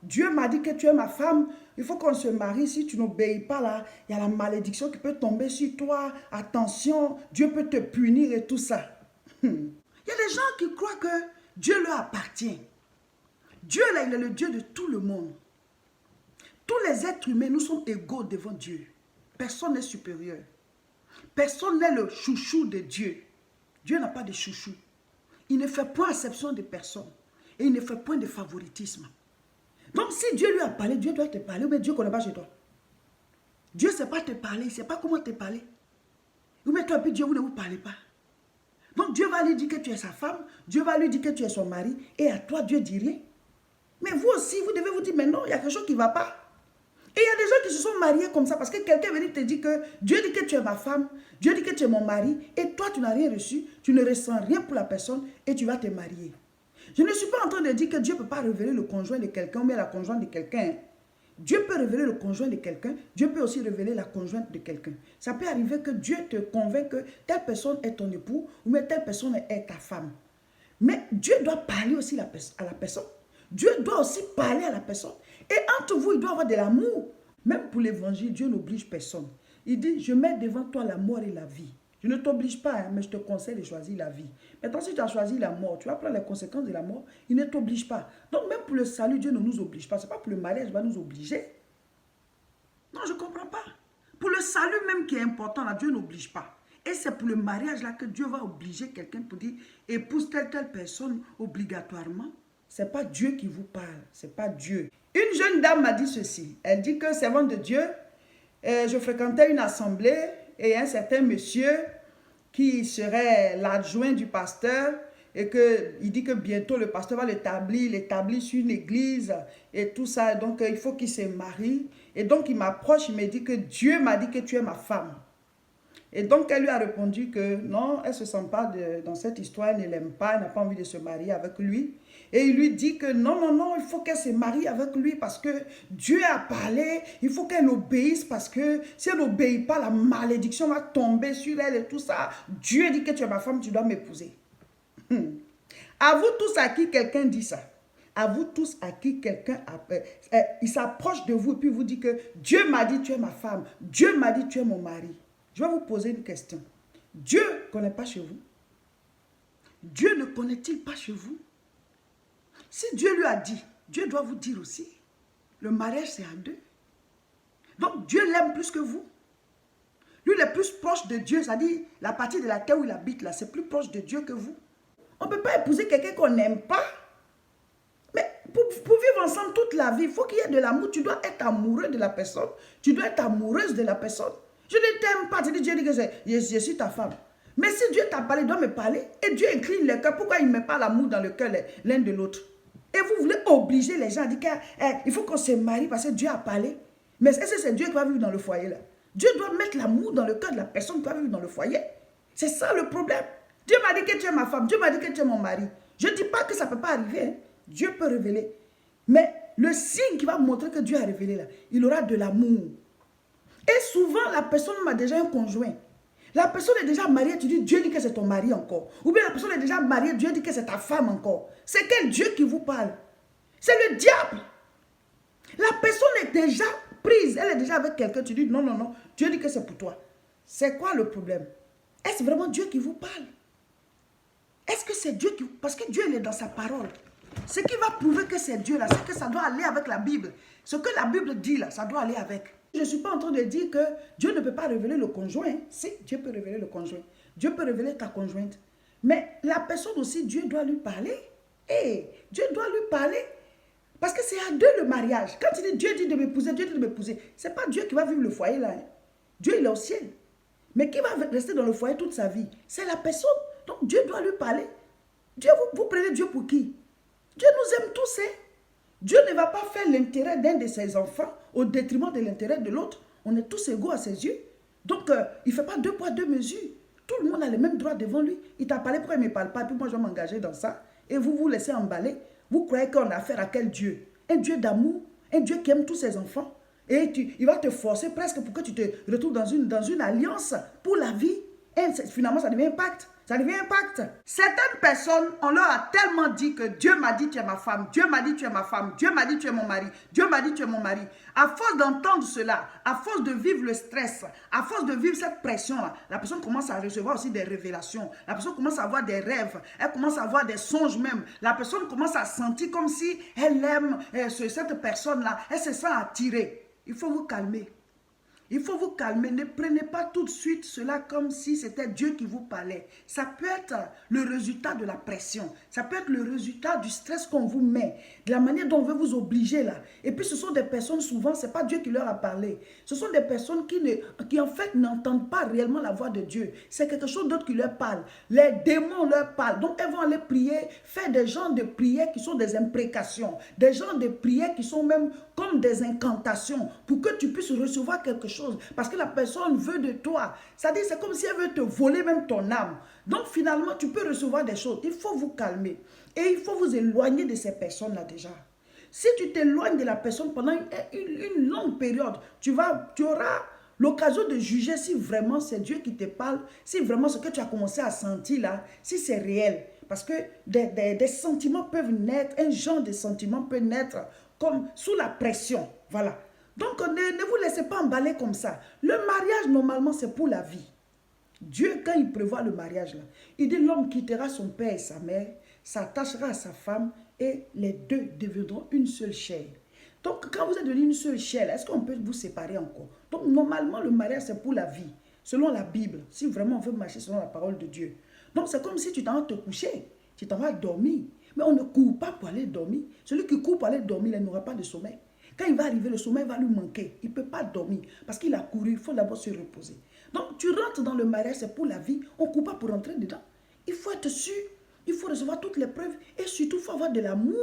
Dieu m'a dit que tu es ma femme. Il faut qu'on se marie. Si tu n'obéis pas là, il y a la malédiction qui peut tomber sur toi. Attention, Dieu peut te punir et tout ça. Il y a des gens qui croient que Dieu leur appartient. Dieu là, il est le Dieu de tout le monde. Tous les êtres humains, nous sommes égaux devant Dieu. Personne n'est supérieur. Personne n'est le chouchou de Dieu. Dieu n'a pas de chouchou. Il ne fait point exception de personne. Et il ne fait point de favoritisme. Donc si Dieu lui a parlé, Dieu doit te parler. Mais Dieu ne connaît pas chez toi. Dieu ne sait pas te parler. Il ne sait pas comment te parler. Vous mettez un peu Dieu, vous ne vous parlez pas. Donc Dieu va lui dire que tu es sa femme. Dieu va lui dire que tu es son mari. Et à toi, Dieu ne dit rien. Mais vous aussi, vous devez vous dire, mais non, il y a quelque chose qui ne va pas. Et il y a des gens qui se sont mariés comme ça parce que quelqu'un venu te dire que Dieu dit que tu es ma femme, Dieu dit que tu es mon mari et toi tu n'as rien reçu, tu ne ressens rien pour la personne et tu vas te marier. Je ne suis pas en train de dire que Dieu ne peut pas révéler le conjoint de quelqu'un ou bien la conjointe de quelqu'un. Dieu peut révéler le conjoint de quelqu'un, Dieu peut aussi révéler la conjointe de quelqu'un. Ça peut arriver que Dieu te convainc que telle personne est ton époux ou bien telle personne est ta femme. Mais Dieu doit parler aussi à la personne. Dieu doit aussi parler à la personne. Et entre vous, il doit y avoir de l'amour. Même pour l'évangile, Dieu n'oblige personne. Il dit, je mets devant toi la mort et la vie. Je ne t'oblige pas, hein, mais je te conseille de choisir la vie. Maintenant, si tu as choisi la mort, tu vas prendre les conséquences de la mort. Il ne t'oblige pas. Donc, même pour le salut, Dieu ne nous oblige pas. Ce n'est pas pour le mariage, il va nous obliger. Non, je ne comprends pas. Pour le salut même qui est important, là, Dieu n'oblige pas. Et c'est pour le mariage là que Dieu va obliger quelqu'un pour dire, épouse telle personne obligatoirement. Ce n'est pas Dieu qui vous parle, ce n'est pas Dieu. Une jeune dame m'a dit ceci. Elle dit que, servante de Dieu, je fréquentais une assemblée et un certain monsieur qui serait l'adjoint du pasteur et qu'il dit que bientôt le pasteur va l'établir sur une église et tout ça. Donc, il faut qu'il se marie. Et donc, il m'approche, il me dit que Dieu m'a dit que tu es ma femme. Et donc, elle lui a répondu que non, elle ne se sent pas dans cette histoire, elle ne l'aime pas, elle n'a pas envie de se marier avec lui. Et il lui dit que non, il faut qu'elle se marie avec lui parce que Dieu a parlé, il faut qu'elle obéisse parce que si elle n'obéit pas, la malédiction va tomber sur elle et tout ça. Dieu dit que tu es ma femme, tu dois m'épouser. À vous tous à qui quelqu'un dit ça, à vous tous à qui quelqu'un il s'approche de vous et puis vous dit que Dieu m'a dit tu es ma femme, Dieu m'a dit tu es mon mari. Je vais vous poser une question. Dieu ne connaît pas chez vous? Dieu ne connaît-il pas chez vous? Si Dieu lui a dit, Dieu doit vous dire aussi. Le mariage, c'est à deux. Donc, Dieu l'aime plus que vous. Lui, il est plus proche de Dieu. C'est-à-dire, la partie de la terre où il habite, là, c'est plus proche de Dieu que vous. On ne peut pas épouser quelqu'un qu'on n'aime pas. Mais pour vivre ensemble toute la vie, il faut qu'il y ait de l'amour. Tu dois être amoureux de la personne. Tu dois être amoureuse de la personne. Je ne t'aime pas. Dieu dit que je suis ta femme. Mais si Dieu t'a parlé, il doit me parler. Et Dieu incline le cœur. Pourquoi il ne met pas l'amour dans le cœur l'un de l'autre? Et vous voulez obliger les gens à dire qu'il faut qu'on se marie parce que Dieu a parlé. Mais est-ce que c'est Dieu qui va vivre dans le foyer là? Dieu doit mettre l'amour dans le cœur de la personne qui va vivre dans le foyer. C'est ça le problème. Dieu m'a dit que tu es ma femme. Dieu m'a dit que tu es mon mari. Je ne dis pas que ça ne peut pas arriver. Hein. Dieu peut révéler. Mais le signe qui va montrer que Dieu a révélé là, il aura de l'amour. Et souvent, la personne a déjà un conjoint. La personne est déjà mariée, tu dis Dieu dit que c'est ton mari encore. Ou bien la personne est déjà mariée, Dieu dit que c'est ta femme encore. C'est quel Dieu qui vous parle? C'est le diable. La personne est déjà prise, elle est déjà avec quelqu'un, tu dis non, Dieu dit que c'est pour toi. C'est quoi le problème? Est-ce vraiment Dieu qui vous parle? Est-ce que c'est Dieu qui... Parce que Dieu, il est dans sa parole. Ce qui va prouver que c'est Dieu là, c'est que ça doit aller avec la Bible. Ce que la Bible dit là, ça doit aller avec. Je ne suis pas en train de dire que Dieu ne peut pas révéler le conjoint. Si, Dieu peut révéler le conjoint. Dieu peut révéler ta conjointe. Mais la personne aussi, Dieu doit lui parler. Et Dieu doit lui parler. Parce que c'est à deux le mariage. Quand il dit Dieu dit de m'épouser, Dieu dit de m'épouser. Ce n'est pas Dieu qui va vivre le foyer là. Hein. Dieu, il est au ciel. Mais qui va rester dans le foyer toute sa vie? C'est la personne. Donc Dieu doit lui parler. Dieu, vous prenez Dieu pour qui? Dieu nous aime tous. Hein? Dieu ne va pas faire l'intérêt d'un de ses enfants au détriment de l'intérêt de l'autre. On est tous égaux à ses yeux. Donc, il ne fait pas deux poids, deux mesures. Tout le monde a les mêmes droits devant lui. Il t'a parlé, pourquoi il ne me parle pas? Puis moi, je vais m'engager dans ça. Et vous vous laissez emballer. Vous croyez qu'on a affaire à quel Dieu? Un Dieu d'amour, un Dieu qui aime tous ses enfants. Et il va te forcer presque pour que tu te retrouves dans une alliance pour la vie. Et finalement, ça devient un pacte. Ça devient un pacte. Certaines personnes, on leur a tellement dit que Dieu m'a dit tu es ma femme, Dieu m'a dit tu es ma femme, Dieu m'a dit tu es mon mari, Dieu m'a dit tu es mon mari. À force d'entendre cela, à force de vivre le stress, à force de vivre cette pression-là, la personne commence à recevoir aussi des révélations. La personne commence à avoir des rêves, elle commence à avoir des songes même. La personne commence à sentir comme si elle aime cette personne-là, elle se sent attirée. Il faut vous calmer. Il faut vous calmer, ne prenez pas tout de suite cela comme si c'était Dieu qui vous parlait. Ça peut être le résultat de la pression, ça peut être le résultat du stress qu'on vous met, de la manière dont on veut vous obliger là. Et puis ce sont des personnes, souvent, ce n'est pas Dieu qui leur a parlé. Ce sont des personnes qui en fait n'entendent pas réellement la voix de Dieu. C'est quelque chose d'autre qui leur parle. Les démons leur parlent. Donc elles vont aller prier, faire des genres de prières qui sont des imprécations, des genres de prières qui sont même comme des incantations pour que tu puisses recevoir quelque chose. Parce que la personne veut de toi. C'est-à-dire, c'est comme si elle veut te voler même ton âme. Donc, finalement, tu peux recevoir des choses. Il faut vous calmer. Et il faut vous éloigner de ces personnes-là déjà. Si tu t'éloignes de la personne pendant une longue période, tu auras l'occasion de juger si vraiment c'est Dieu qui te parle, si vraiment ce que tu as commencé à sentir là, si c'est réel. Parce que des sentiments peuvent naître, un genre de sentiments peut naître comme sous la pression. Voilà. Donc, ne vous laissez pas emballer comme ça. Le mariage, normalement, c'est pour la vie. Dieu, quand il prévoit le mariage, là, il dit l'homme quittera son père et sa mère, s'attachera à sa femme et les deux deviendront une seule chair. Donc, quand vous êtes devenu une seule chair, est-ce qu'on peut vous séparer encore? Donc, normalement, le mariage, c'est pour la vie, selon la Bible, si vraiment on veut marcher selon la parole de Dieu. Donc, c'est comme si tu t'en vas te coucher, tu t'en vas dormir. Mais on ne court pas pour aller dormir. Celui qui court pour aller dormir, il n'aura pas de sommeil. Quand il va arriver, le sommeil va lui manquer. Il ne peut pas dormir parce qu'il a couru. Il faut d'abord se reposer. Donc, tu rentres dans le mariage, c'est pour la vie. On ne court pas pour rentrer dedans. Il faut être sûr. Il faut recevoir toutes les preuves. Et surtout, il faut avoir de l'amour.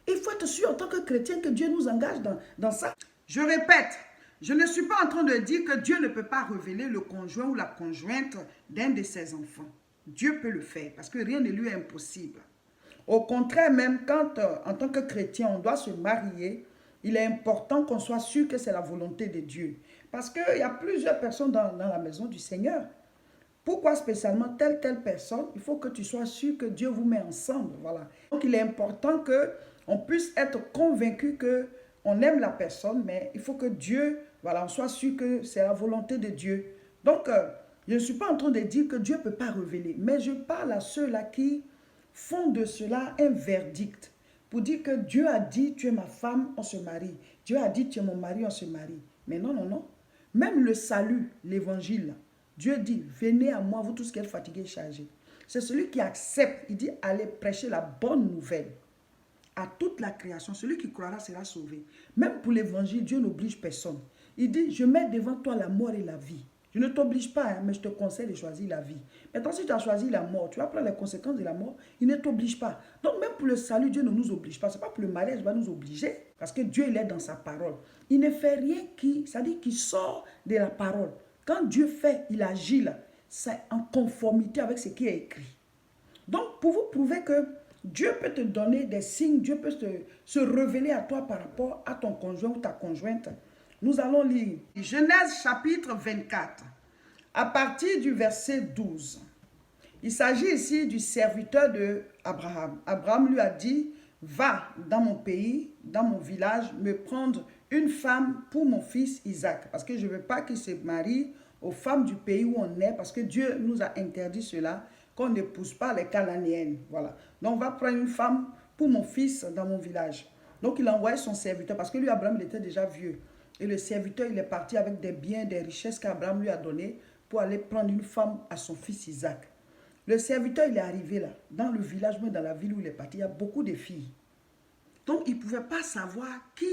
Il faut être sûr en tant que chrétien que Dieu nous engage dans ça. Je répète, je ne suis pas en train de dire que Dieu ne peut pas révéler le conjoint ou la conjointe d'un de ses enfants. Dieu peut le faire parce que rien ne lui est impossible. Au contraire, même quand en tant que chrétien, on doit se marier, il est important qu'on soit sûr que c'est la volonté de Dieu. Parce qu'il y a plusieurs personnes dans la maison du Seigneur. Pourquoi spécialement telle personne? Il faut que tu sois sûr que Dieu vous met ensemble. Voilà. Donc il est important qu'on puisse être convaincu qu'on aime la personne, mais il faut que Dieu, voilà, on soit sûr que c'est la volonté de Dieu. Donc, je ne suis pas en train de dire que Dieu ne peut pas révéler, mais je parle à ceux-là qui font de cela un verdict. Pour dire que Dieu a dit, tu es ma femme, on se marie. Dieu a dit, tu es mon mari, on se marie. Mais non, non, non. Même le salut, l'évangile, Dieu dit, venez à moi, vous tous qui êtes fatigués et chargés. C'est celui qui accepte, il dit, allez prêcher la bonne nouvelle à toute la création. Celui qui croira sera sauvé. Même pour l'évangile, Dieu n'oblige personne. Il dit, je mets devant toi la mort et la vie. Je ne t'oblige pas, hein, mais je te conseille de choisir la vie. Maintenant, si tu as choisi la mort, tu vas prendre les conséquences de la mort, il ne t'oblige pas. Donc, même pour le salut, Dieu ne nous oblige pas. Ce n'est pas pour le mariage qu'il va nous obliger. Parce que Dieu, il est dans sa parole. Il ne fait rien c'est-à-dire qui sort de la parole. Quand Dieu fait, il agit là. C'est en conformité avec ce qui est écrit. Donc, pour vous prouver que Dieu peut te donner des signes, Dieu peut se révéler à toi par rapport à ton conjoint ou ta conjointe. Nous allons lire Genèse chapitre 24, à partir du verset 12. Il s'agit ici du serviteur d'Abraham. Abraham lui a dit, va dans mon pays, dans mon village, me prendre une femme pour mon fils Isaac. Parce que je ne veux pas qu'il se marie aux femmes du pays où on est, parce que Dieu nous a interdit cela, qu'on n'épouse pas les Cananéennes. Voilà. Donc on va prendre une femme pour mon fils dans mon village. Donc il a envoyé son serviteur, parce que lui, Abraham, il était déjà vieux. Et le serviteur, il est parti avec des biens, des richesses qu'Abraham lui a données pour aller prendre une femme à son fils Isaac. Le serviteur, il est arrivé là, dans le village, même dans la ville où il est parti, il y a beaucoup de filles. Donc, il ne pouvait pas savoir qui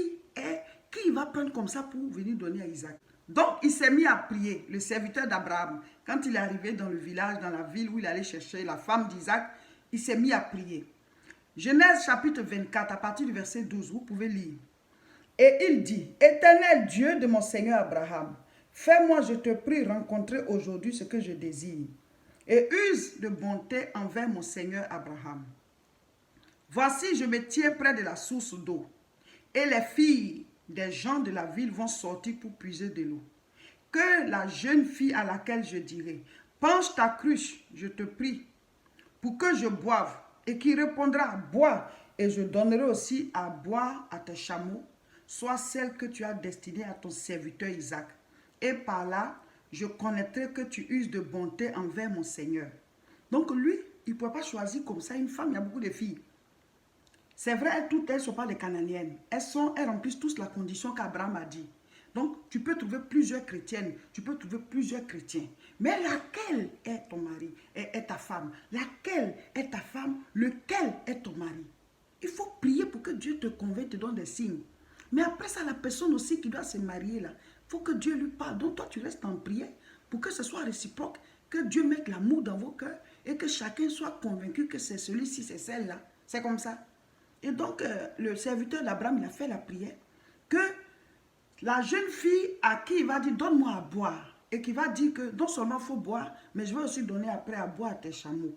il va prendre comme ça pour venir donner à Isaac. Donc, il s'est mis à prier, le serviteur d'Abraham. Quand il est arrivé dans le village, dans la ville où il allait chercher la femme d'Isaac, il s'est mis à prier. Genèse chapitre 24, à partir du verset 12, vous pouvez lire. Et il dit, Éternel Dieu de mon Seigneur Abraham, fais-moi, je te prie, rencontrer aujourd'hui ce que je désire, et use de bonté envers mon Seigneur Abraham. Voici, je me tiens près de la source d'eau, et les filles des gens de la ville vont sortir pour puiser de l'eau. Que la jeune fille à laquelle je dirai, penche ta cruche, je te prie, pour que je boive. Et qui répondra, bois, et je donnerai aussi à boire à tes chameaux, soit celle que tu as destinée à ton serviteur Isaac. Et par là, je connaîtrai que tu uses de bonté envers mon Seigneur. Donc lui, il ne pouvait pas choisir comme ça une femme, il y a beaucoup de filles. C'est vrai, toutes elles ne sont pas des Cananéennes. Elles remplissent tous la condition qu'Abraham a dit. Donc, tu peux trouver plusieurs chrétiennes, tu peux trouver plusieurs chrétiens. Mais laquelle est ton mari, est ta femme? Laquelle est ta femme? Lequel est ton mari? Il faut prier pour que Dieu te convainque, te donne des signes. Mais après ça, la personne aussi qui doit se marier là, il faut que Dieu lui parle. Donc toi, tu restes en prière pour que ce soit réciproque, que Dieu mette l'amour dans vos cœurs et que chacun soit convaincu que c'est celui-ci, c'est celle-là. C'est comme ça. Et donc, le serviteur d'Abraham, il a fait la prière que la jeune fille à qui il va dire, donne-moi à boire. Et qui va dire que non seulement il faut boire, mais je vais aussi donner après à boire à tes chameaux.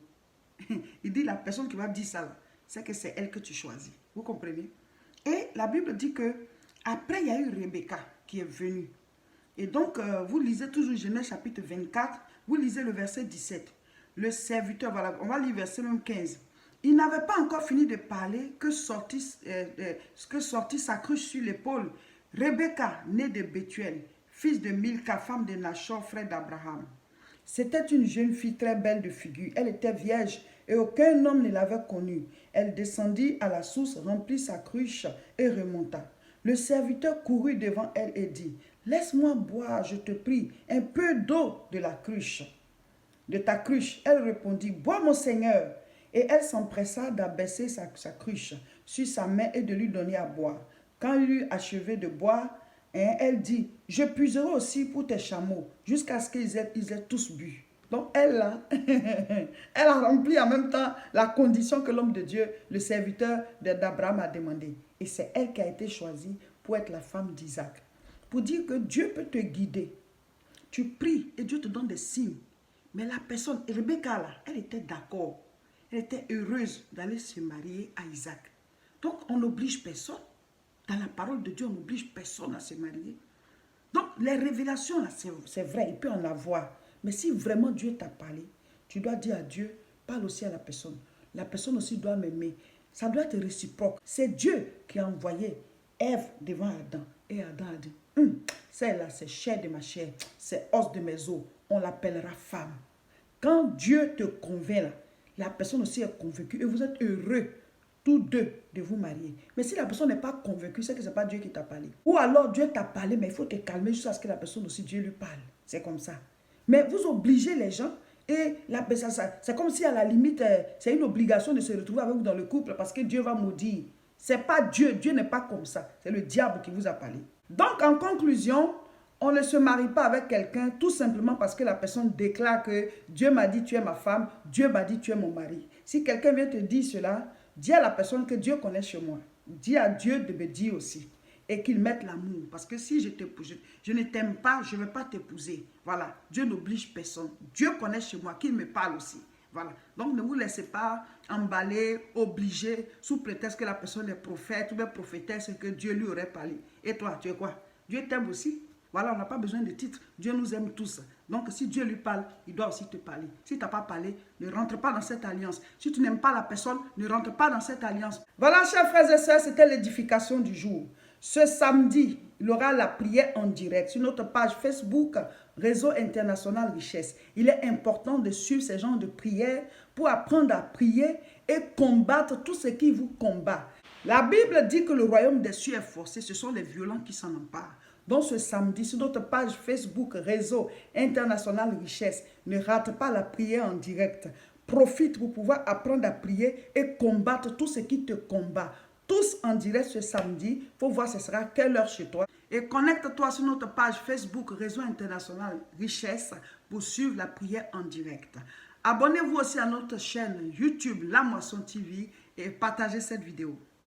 Il dit, la personne qui va dire ça, c'est que c'est elle que tu choisis. Vous comprenez? Et la Bible dit que après il y a eu Rebecca qui est venue. Et donc, vous lisez toujours Genèse chapitre 24, vous lisez le verset 17. Le serviteur, voilà, on va lire verset même 15. Il n'avait pas encore fini de parler que sortit sa cruche sur l'épaule. Rebecca, née de Bethuel, fils de Milka, femme de Nachor, frère d'Abraham. C'était une jeune fille très belle de figure. Elle était vierge et aucun homme ne l'avait connue. Elle descendit à la source, remplit sa cruche et remonta. Le serviteur courut devant elle et dit, « Laisse-moi boire, je te prie, un peu d'eau de la cruche. De ta cruche. » Elle répondit, « Bois, mon Seigneur. » Et elle s'empressa d'abaisser sa cruche sur sa main et de lui donner à boire. Quand il eut achevé de boire, elle dit, « Je puiserai aussi pour tes chameaux, jusqu'à ce qu'ils aient tous bu. » Donc elle, là, elle a rempli en même temps la condition que l'homme de Dieu, le serviteur d'Abraham a demandé. Et c'est elle qui a été choisie pour être la femme d'Isaac. Pour dire que Dieu peut te guider. Tu pries et Dieu te donne des signes. Mais la personne, Rebecca, là, elle était d'accord. Elle était heureuse d'aller se marier à Isaac. Donc, on n'oblige personne. Dans la parole de Dieu, on n'oblige personne à se marier. Donc, les révélations, là, c'est vrai, il peut en avoir. Mais si vraiment Dieu t'a parlé, tu dois dire à Dieu, parle aussi à la personne. La personne aussi doit m'aimer. Ça doit être réciproque. C'est Dieu qui a envoyé Ève devant Adam. Et Adam a dit, celle-là, c'est chair de ma chair, c'est os de mes os. On l'appellera femme. Quand Dieu te convainc, là, la personne aussi est convaincue et vous êtes heureux, tous deux, de vous marier. Mais si la personne n'est pas convaincue, c'est que ce n'est pas Dieu qui t'a parlé. Ou alors Dieu t'a parlé, mais il faut te calmer jusqu'à ce que la personne aussi, Dieu lui parle. C'est comme ça. Mais vous obligez les gens et c'est comme si à la limite, c'est une obligation de se retrouver avec vous dans le couple parce que Dieu va maudire. Ce n'est pas Dieu. Dieu n'est pas comme ça. C'est le diable qui vous a parlé. Donc, en conclusion, on ne se marie pas avec quelqu'un tout simplement parce que la personne déclare que Dieu m'a dit tu es ma femme, Dieu m'a dit tu es mon mari. Si quelqu'un vient te dire cela, dis à la personne que Dieu connaît chez moi. Dis à Dieu de me dire aussi. Et qu'il mette l'amour. Parce que si je ne t'aime pas, je ne vais pas t'épouser. Voilà. Dieu n'oblige personne. Dieu connaît chez moi, qu'il me parle aussi. Voilà. Donc ne vous laissez pas emballer, obliger, sous prétexte que la personne est prophète ou bien prophétesse que Dieu lui aurait parlé. Et toi, tu es quoi? Dieu t'aime aussi. Voilà, on n'a pas besoin de titre. Dieu nous aime tous. Donc, si Dieu lui parle, il doit aussi te parler. Si tu n'as pas parlé, ne rentre pas dans cette alliance. Si tu n'aimes pas la personne, ne rentre pas dans cette alliance. Voilà, chers frères et sœurs, c'était l'édification du jour. Ce samedi, il y aura la prière en direct sur notre page Facebook, Réseau International Richesse. Il est important de suivre ces genres de prières pour apprendre à prier et combattre tout ce qui vous combat. La Bible dit que le royaume des cieux est forcé. Ce sont les violents qui s'en emparent. Donc ce samedi, sur notre page Facebook, Réseau International Richesse, ne rate pas la prière en direct. Profite pour pouvoir apprendre à prier et combattre tout ce qui te combat. Tous en direct ce samedi. Il faut voir ce sera quelle heure chez toi. Et connecte-toi sur notre page Facebook, Réseau International Richesse, pour suivre la prière en direct. Abonnez-vous aussi à notre chaîne YouTube, La Moisson TV, et partagez cette vidéo.